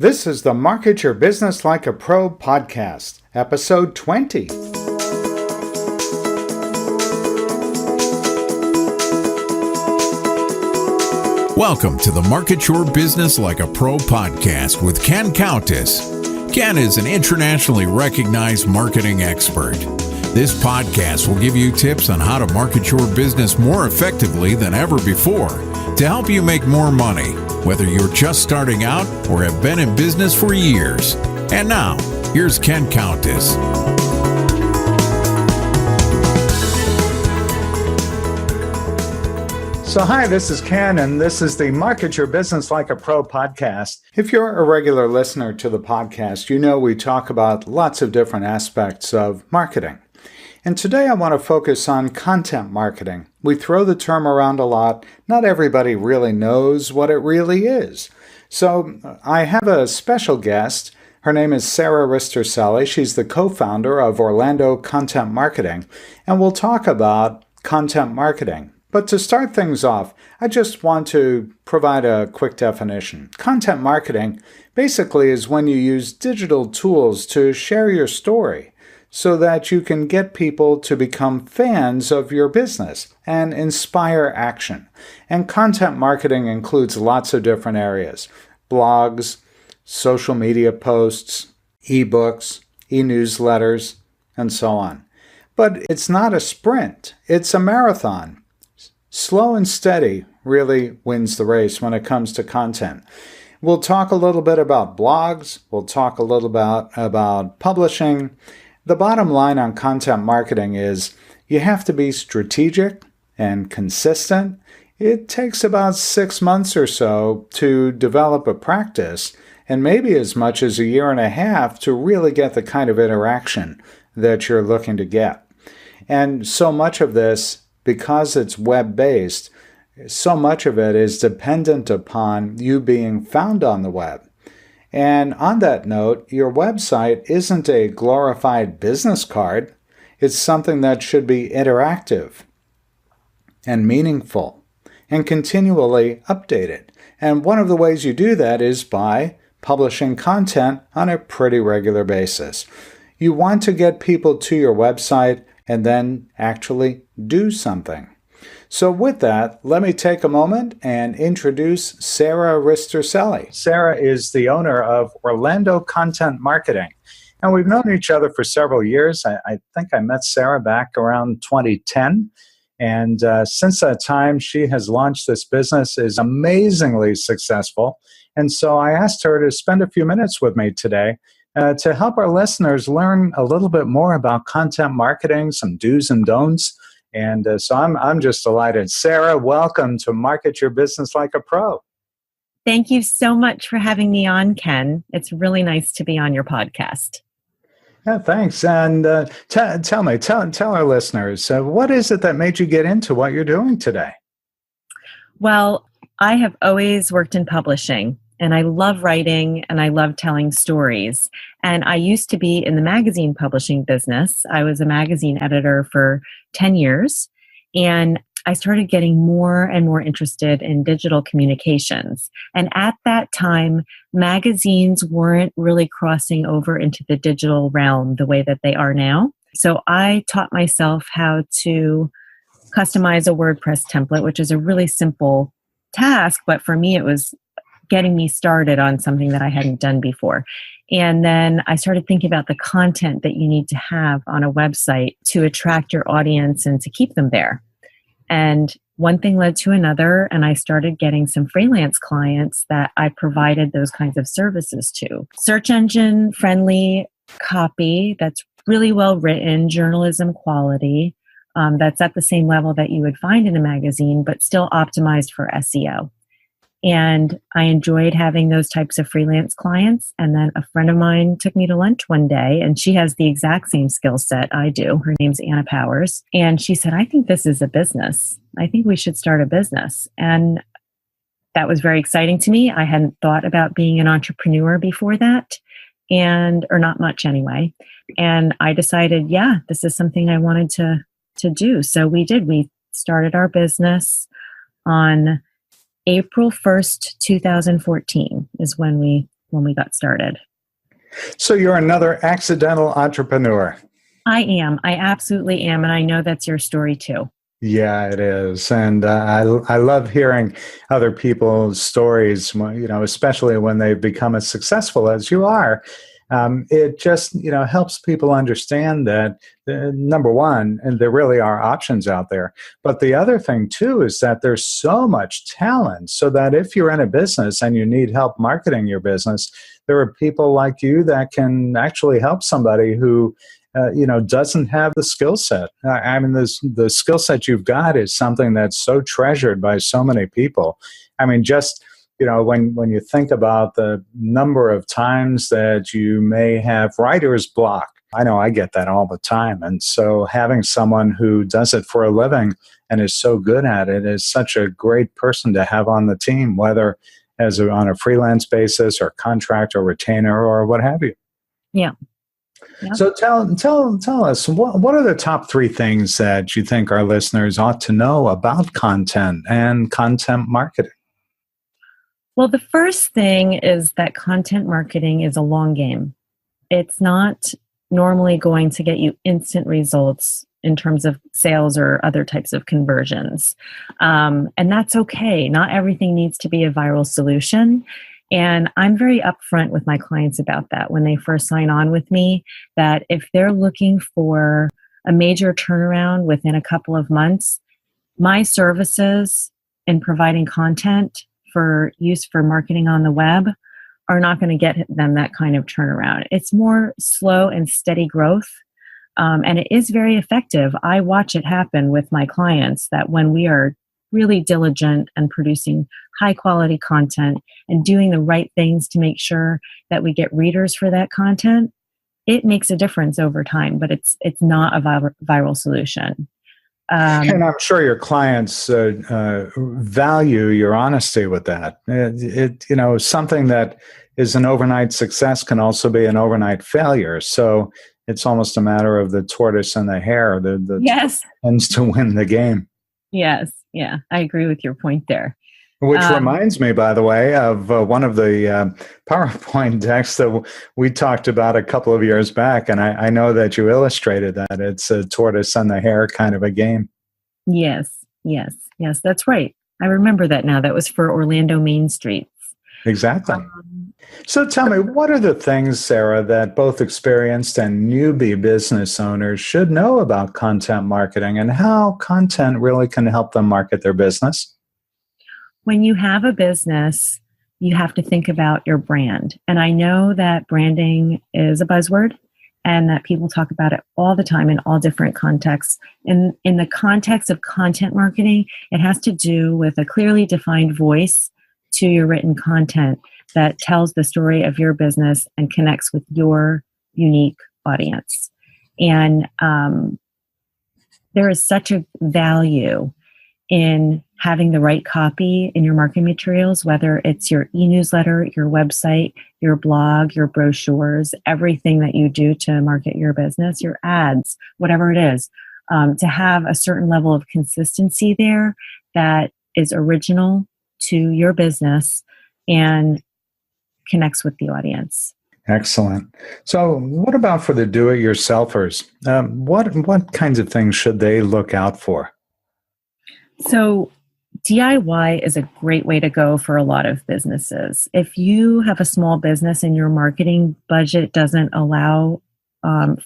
This is the Market Your Business Like a Pro podcast, episode 20. Welcome to the Market Your Business Like a Pro podcast with Countess. Ken is an internationally recognized marketing expert. This podcast will give you tips on how to market your business more effectively than ever before to help you make more money, whether you're just starting out or have been in business for years. And now, here's Countess. So hi, this is Ken, and this is the Market Your Business Like a Pro podcast. If you're a regular listener to the podcast, you know we talk about lots of different aspects of marketing. And today I want to focus on content marketing. We throw the term around a lot. Not everybody really knows what it really is. So I have a special guest. Her name is Sarah Risterselli. She's the co-founder of Orlando Content Marketing, and we'll talk about content marketing. But to start things off, I just want to provide a quick definition. Content marketing basically is when you use digital tools to share your story so that you can get people to become fans of your business and inspire action. And content marketing includes lots of different areas: blogs, social media posts, ebooks, e-newsletters, and so on. But it's not a sprint, it's a marathon. Slow and steady really wins the race when it comes to content. We'll talk a little bit about blogs. We'll talk a little about publishing. The bottom line on content marketing is you have to be strategic and consistent. It takes about 6 months or so to develop a practice, and maybe as much as a year and a half to really get the kind of interaction that you're looking to get. And so much of this, because it's web-based, so much of it is dependent upon you being found on the web. And on that note, your website isn't a glorified business card. It's something that should be interactive and meaningful and continually updated. And one of the ways you do that is by publishing content on a pretty regular basis. You want to get people to your website and then actually do something. So with that, let me take a moment and introduce Sarah Risterselli. Sarah is the owner of Orlando Content Marketing, and we've known each other for several years. I think I met Sarah back around 2010, and since that time, she has launched this business, is amazingly successful, and so I asked her to spend a few minutes with me today to help our listeners learn a little bit more about content marketing, some do's and don'ts. And so I'm just delighted. Sarah, welcome to Market Your Business Like a Pro. Thank you so much for having me on, Ken. It's really nice to be on your podcast. Yeah, thanks. And tell our listeners, what is it that made you get into what you're doing today? Well, I have always worked in publishing, and I love writing and I love telling stories. And I used to be in the magazine publishing business. I was a magazine editor for 10 years, and I started getting more and more interested in digital communications. And at that time, magazines weren't really crossing over into the digital realm the way that they are now. So I taught myself how to customize a WordPress template, which is a really simple task, but for me, it was getting me started on something that I hadn't done before. And then I started thinking about the content that you need to have on a website to attract your audience and to keep them there. And one thing led to another, and I started getting some freelance clients that I provided those kinds of services to. Search engine friendly copy that's really well written, journalism quality, that's at the same level that you would find in a magazine, but still optimized for SEO. And I enjoyed having those types of freelance clients. And then a friend of mine took me to lunch one day, and she has the exact same skill set I do. Her name's Anna Powers. And she said, I think this is a business. I think we should start a business. And that was very exciting to me. I hadn't thought about being an entrepreneur before that, or not much anyway. And I decided, yeah, this is something I wanted to do. So we did. We started our business on April 1st, 2014 is when we when we got started. So you're another accidental entrepreneur. I am. I absolutely am. And I know that's your story too. Yeah, it is, and I love hearing other people's stories. Especially when they become as successful as you are. It just helps people understand that number one, and there really are options out there. But the other thing too is that there's so much talent, so that if you're in a business and you need help marketing your business, there are people like you that can actually help somebody who doesn't have the skill set. I mean, the skill set you've got is something that's so treasured by so many people. I mean, just, when you think about the number of times that you may have writer's block, I know I get that all the time. And so having someone who does it for a living and is so good at it is such a great person to have on the team, whether on a freelance basis or contract or retainer or what have you. Yeah. Yep. So tell us, what are the top 3 things that you think our listeners ought to know about content and content marketing? Well, the first thing is that content marketing is a long game. It's not normally going to get you instant results in terms of sales or other types of conversions. And that's okay. Not everything needs to be a viral solution. And I'm very upfront with my clients about that when they first sign on with me, that if they're looking for a major turnaround within a couple of months, my services in providing content for use for marketing on the web are not going to get them that kind of turnaround. It's more slow and steady growth. And it is very effective. I watch it happen with my clients that when we are really diligent and producing high quality content and doing the right things to make sure that we get readers for that content, it makes a difference over time, but it's not a viral solution. And I'm sure your clients value your honesty with that. Something that is an overnight success can also be an overnight failure. So it's almost a matter of the tortoise and the hare. The Yes. tends to win the game. Yes. Yeah, I agree with your point there. Which reminds me, by the way, of one of the PowerPoint decks that we talked about a couple of years back. And I know that you illustrated that. It's a tortoise and the hare kind of a game. Yes, that's right. I remember that now. That was for Orlando Main Street. Exactly. So tell me, what are the things, Sarah, that both experienced and newbie business owners should know about content marketing and how content really can help them market their business? When you have a business, you have to think about your brand. And I know that branding is a buzzword and that people talk about it all the time in all different contexts. In the context of content marketing, it has to do with a clearly defined voice to your written content that tells the story of your business and connects with your unique audience. And there is such a value in having the right copy in your marketing materials, whether it's your e-newsletter, your website, your blog, your brochures, everything that you do to market your business, your ads, whatever it is, to have a certain level of consistency there that is original to your business and connects with the audience. Excellent. So what about for the do-it-yourselfers? What kinds of things should they look out for? So DIY is a great way to go for a lot of businesses. If you have a small business and your marketing budget doesn't allow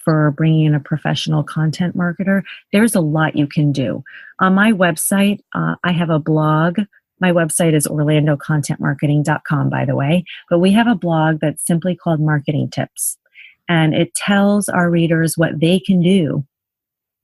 for bringing in a professional content marketer, there's a lot you can do. On my website, I have a blog. My website is orlandocontentmarketing.com, by the way, but we have a blog that's simply called Marketing Tips, and it tells our readers what they can do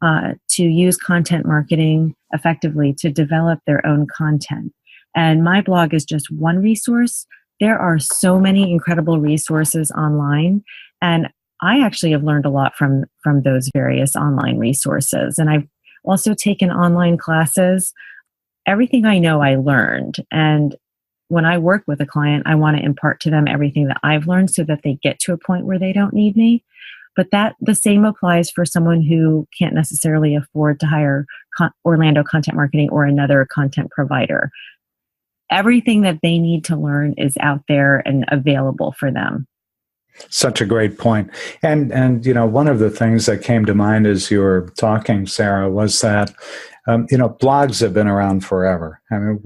to use content marketing effectively to develop their own content. And my blog is just one resource. There are so many incredible resources online, and I actually have learned a lot from those various online resources. And I've also taken online classes. Everything I know, I learned. And when I work with a client, I want to impart to them everything that I've learned so that they get to a point where they don't need me. But the same applies for someone who can't necessarily afford to hire Orlando Content Marketing or another content provider. everything that they need to learn is out there and available for them. Such a great point. And one of the things that came to mind as you were talking, Sarah, was that blogs have been around forever. I mean,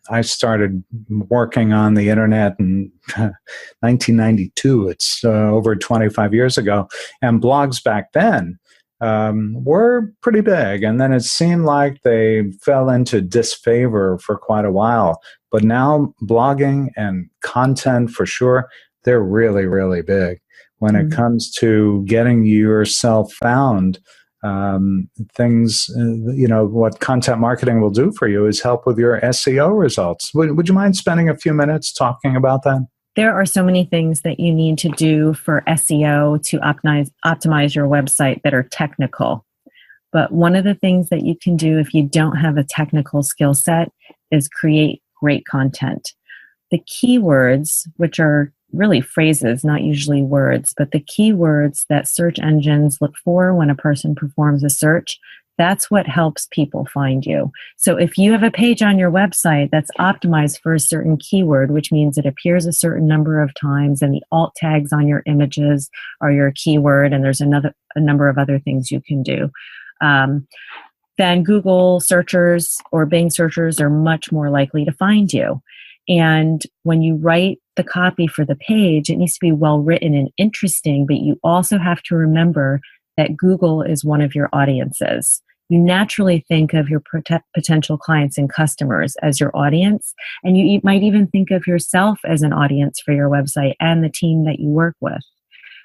I started working on the internet in 1992. It's over 25 years ago. And blogs back then were pretty big. And then it seemed like they fell into disfavor for quite a while. But now blogging and content, for sure, they're really, really big when it comes to getting yourself found. Things, what content marketing will do for you is help with your SEO results. Would you mind spending a few minutes talking about that? There are so many things that you need to do for SEO to optimize your website that are technical. But one of the things that you can do if you don't have a technical skill set is create great content. The keywords, which are really phrases, not usually words, but the keywords that search engines look for when a person performs a search, that's what helps people find you. So if you have a page on your website that's optimized for a certain keyword, which means it appears a certain number of times and the alt tags on your images are your keyword, and there's a number of other things you can do, then Google searchers or Bing searchers are much more likely to find you. And when you write the copy for the page, it needs to be well written and interesting, but you also have to remember that Google is one of your audiences. You naturally think of your potential clients and customers as your audience, and you might even think of yourself as an audience for your website and the team that you work with.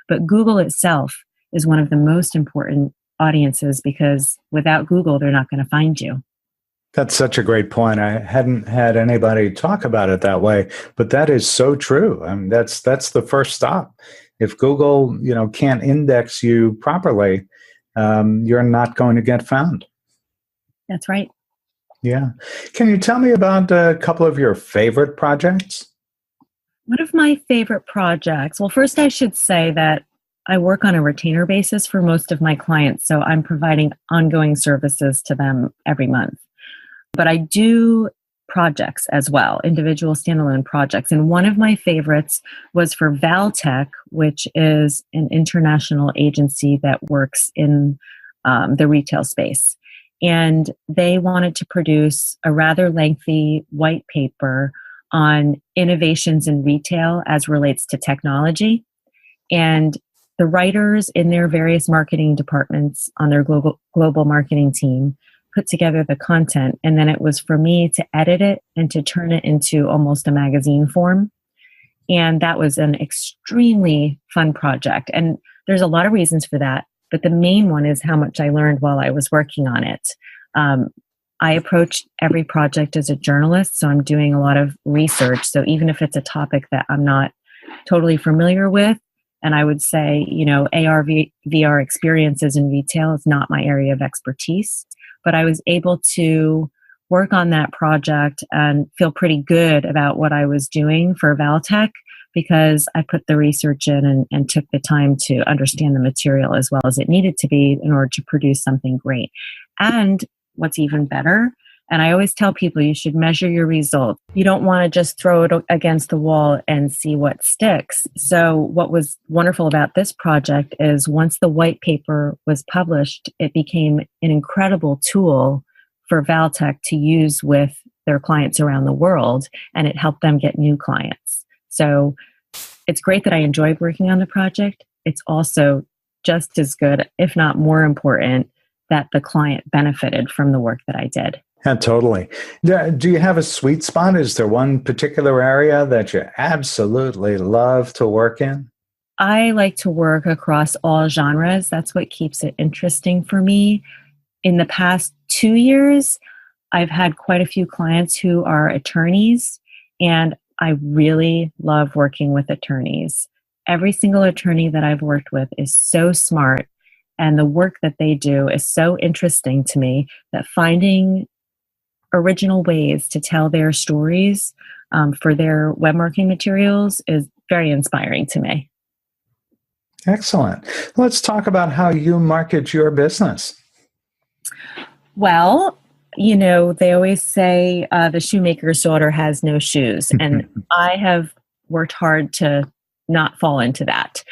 But Google itself is one of the most important audiences because without Google, they're not going to find you. That's such a great point. I hadn't had anybody talk about it that way, but that is so true. I mean, that's the first stop. If Google, can't index you properly, you're not going to get found. That's right. Yeah. Can you tell me about a couple of your favorite projects? One of my favorite projects, well, first I should say that I work on a retainer basis for most of my clients, so I'm providing ongoing services to them every month. But I do projects as well, individual standalone projects. And one of my favorites was for Valtech, which is an international agency that works in the retail space. And they wanted to produce a rather lengthy white paper on innovations in retail as relates to technology. And the writers in their various marketing departments on their global marketing team put together the content, and then it was for me to edit it and to turn it into almost a magazine form. And that was an extremely fun project. And there's a lot of reasons for that, but the main one is how much I learned while I was working on it. I approach every project as a journalist, so I'm doing a lot of research. So even if it's a topic that I'm not totally familiar with, and I would say, AR, VR experiences in retail is not my area of expertise, but I was able to work on that project and feel pretty good about what I was doing for Valtech because I put the research in and took the time to understand the material as well as it needed to be in order to produce something great. And what's even better, and I always tell people you should measure your results. You don't want to just throw it against the wall and see what sticks. So what was wonderful about this project is once the white paper was published, it became an incredible tool for Valtech to use with their clients around the world, and it helped them get new clients. So it's great that I enjoyed working on the project. It's also just as good, if not more important, that the client benefited from the work that I did. Yeah, totally. Do you have a sweet spot? Is there one particular area that you absolutely love to work in? I like to work across all genres. That's what keeps it interesting for me. In the past 2 years, I've had quite a few clients who are attorneys, and I really love working with attorneys. Every single attorney that I've worked with is so smart, and the work that they do is so interesting to me that finding original ways to tell their stories for their web marketing materials is very inspiring to me. Excellent. Let's talk about how you market your business. Well, They always say the shoemaker's daughter has no shoes. And I have worked hard to not fall into that.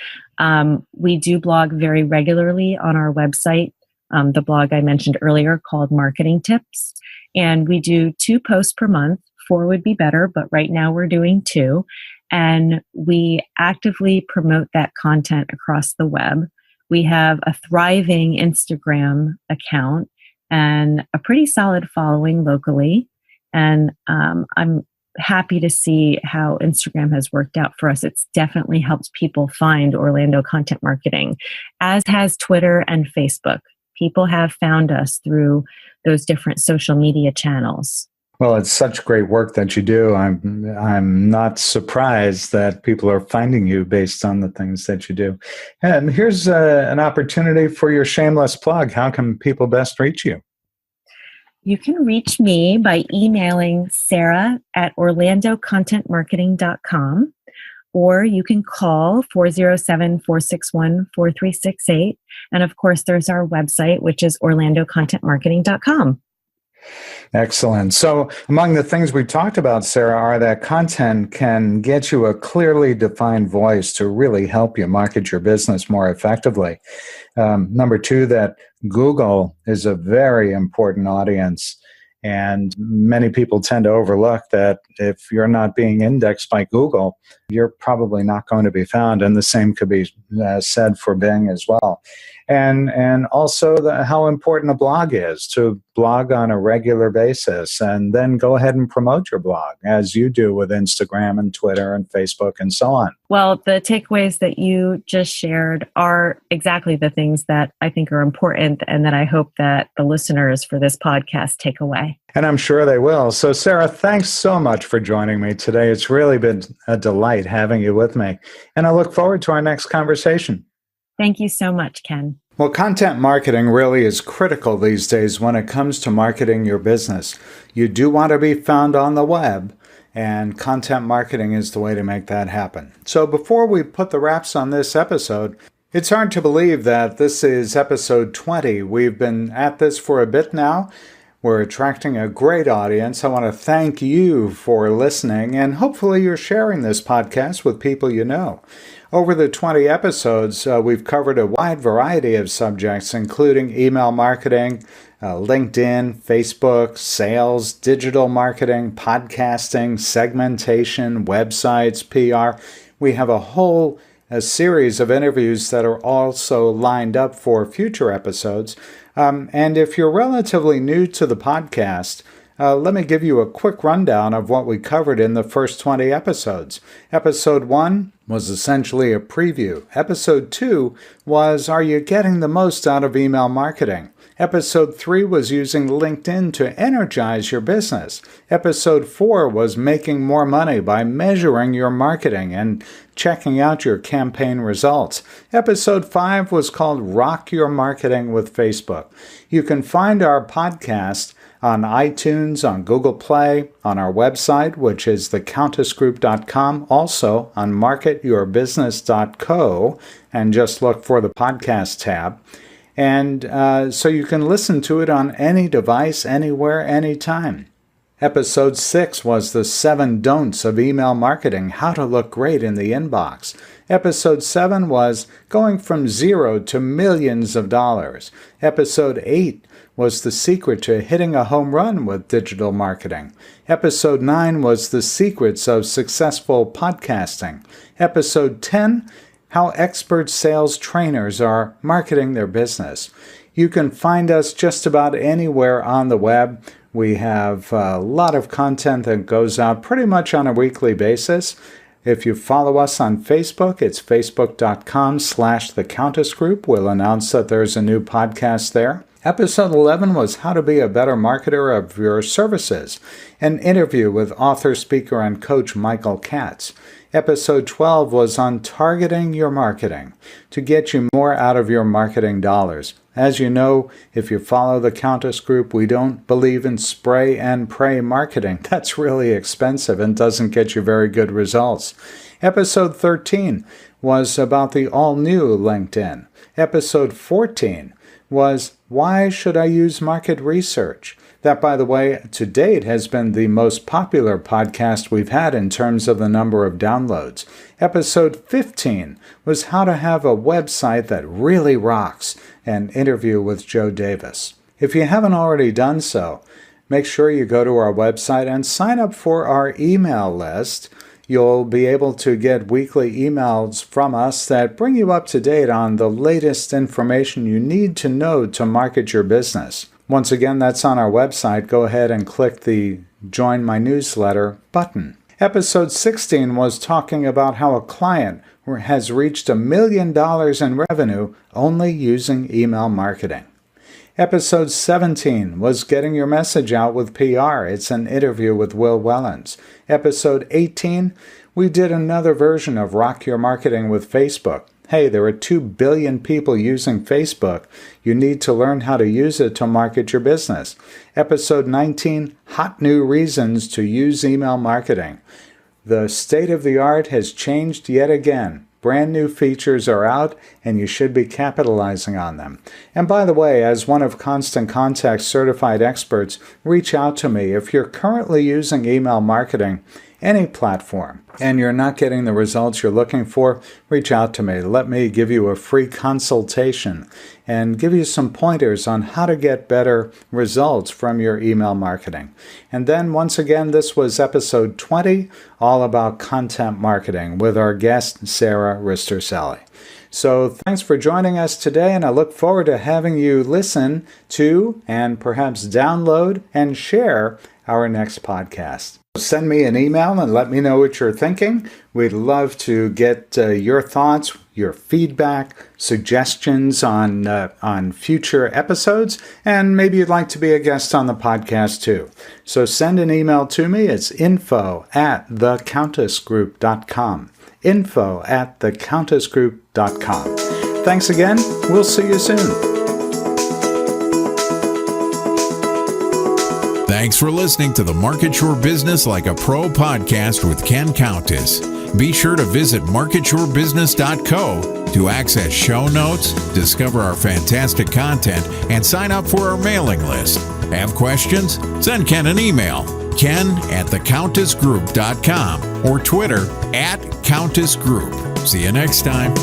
We do blog very regularly on our website, the blog I mentioned earlier called Marketing Tips. And we do 2 posts per month. 4 would be better, but right now we're doing 2. And we actively promote that content across the web. We have a thriving Instagram account and a pretty solid following locally. And I'm happy to see how Instagram has worked out for us. It's definitely helped people find Orlando Content Marketing, as has Twitter and Facebook. People have found us through those different social media channels. Well, it's such great work that you do. I'm not surprised that people are finding you based on the things that you do. And here's an opportunity for your shameless plug. How can people best reach you? You can reach me by emailing sarah@orlandocontentmarketing.com, or you can call 407-461-4368. And of course, there's our website, which is orlandocontentmarketing.com. Excellent. So among the things we talked about, Sarah, are that content can get you a clearly defined voice to really help you market your business more effectively. Number 2, that Google is a very important audience. And many people tend to overlook that if you're not being indexed by Google, you're probably not going to be found. And the same could be said for Bing as well. And also how important a blog is, to blog on a regular basis and then go ahead and promote your blog as you do with Instagram and Twitter and Facebook and so on. Well, the takeaways that you just shared are exactly the things that I think are important and that I hope that the listeners for this podcast take away. And I'm sure they will. So, Sarah, thanks so much for joining me today. It's really been a delight having you with me. And I look forward to our next conversation. Thank you so much, Ken. Well, content marketing really is critical these days when it comes to marketing your business. You do want to be found on the web, and content marketing is the way to make that happen. So before we put the wraps on this episode, it's hard to believe that this is episode 20. We've been at this for a bit now. We're attracting a great audience. I want to thank you for listening, and hopefully you're sharing this podcast with people you know. Over the 20 episodes, we've covered a wide variety of subjects, including email marketing, LinkedIn, Facebook, sales, digital marketing, podcasting, segmentation, websites, PR. We have a series of interviews that are also lined up for future episodes. And if you're relatively new to the podcast, let me give you a quick rundown of what we covered in the first 20 episodes. Episode 1 was essentially a preview. Episode 2 was, are you getting the most out of email marketing? Episode 3 was using LinkedIn to energize your business. Episode 4 was making more money by measuring your marketing and checking out your campaign results. Episode 5 was called Rock Your Marketing with Facebook. You can find our podcast on iTunes, on Google Play, on our website, which is thecountessgroup.com, also on marketyourbusiness.co, and just look for the podcast tab. And so you can listen to it on any device, anywhere, anytime. Episode 6 was the 7 don'ts of email marketing, how to look great in the inbox. Episode 7 was going from zero to millions of dollars. Episode 8 was the secret to hitting a home run with digital marketing. Episode 9 was the secrets of successful podcasting. Episode 10, how expert sales trainers are marketing their business. You can find us just about anywhere on the web. We have a lot of content that goes out pretty much on a weekly basis. If you follow us on Facebook, it's facebook.com/thecountessgroup. We'll announce that there's a new podcast there. Episode 11 was how to be a better marketer of your services, an interview with author, speaker, and coach Michael Katz. Episode 12 was on targeting your marketing to get you more out of your marketing dollars. As you know, if you follow the Countess Group, we don't believe in spray and pray marketing. That's really expensive and doesn't get you very good results. Episode 13 was about the all-new LinkedIn. Episode 14 was why should I use market research? That, by the way, to date has been the most popular podcast we've had in terms of the number of downloads. Episode 15 was How to Have a Website That Really Rocks, an interview with Joe Davis. If you haven't already done so, make sure you go to our website and sign up for our email list. You'll be able to get weekly emails from us that bring you up to date on the latest information you need to know to market your business. Once again, that's on our website. Go ahead and click the Join My Newsletter button. Episode 16 was talking about how a client has reached $1 million in revenue only using email marketing. Episode 17 was Getting Your Message Out with PR. It's an interview with Will Wellens. Episode 18, we did another version of Rock Your Marketing with Facebook. Hey, there are 2 billion people using Facebook. You need to learn how to use it to market your business. Episode 19, Hot New Reasons to Use Email Marketing. The state of the art has changed yet again. Brand new features are out, and you should be capitalizing on them. And by the way, as one of Constant Contact's certified experts, reach out to me if you're currently using email marketing, any platform, and you're not getting the results you're looking for. Reach out to me. Let me give you a free consultation and give you some pointers on how to get better results from your email marketing. And then once again, this was episode 20, all about content marketing with our guest, Sarah Rister-Sally. So thanks for joining us today, and I look forward to having you listen to and perhaps download and share our next podcast. Send me an email and let me know what you're thinking. We'd love to get your thoughts, your feedback, suggestions on future episodes, and maybe you'd like to be a guest on the podcast too. So send an email to me. It's info@thecountessgroup.com. info@thecountessgroup.com. Thanks again. We'll see you soon. Thanks for listening to the Market Your Business Like a Pro podcast with Ken Countess. Be sure to visit marketyourbusiness.co to access show notes, discover our fantastic content, and sign up for our mailing list. Have questions? Send Ken an email, ken@thecountessgroup.com, or Twitter @CountessGroup. See you next time.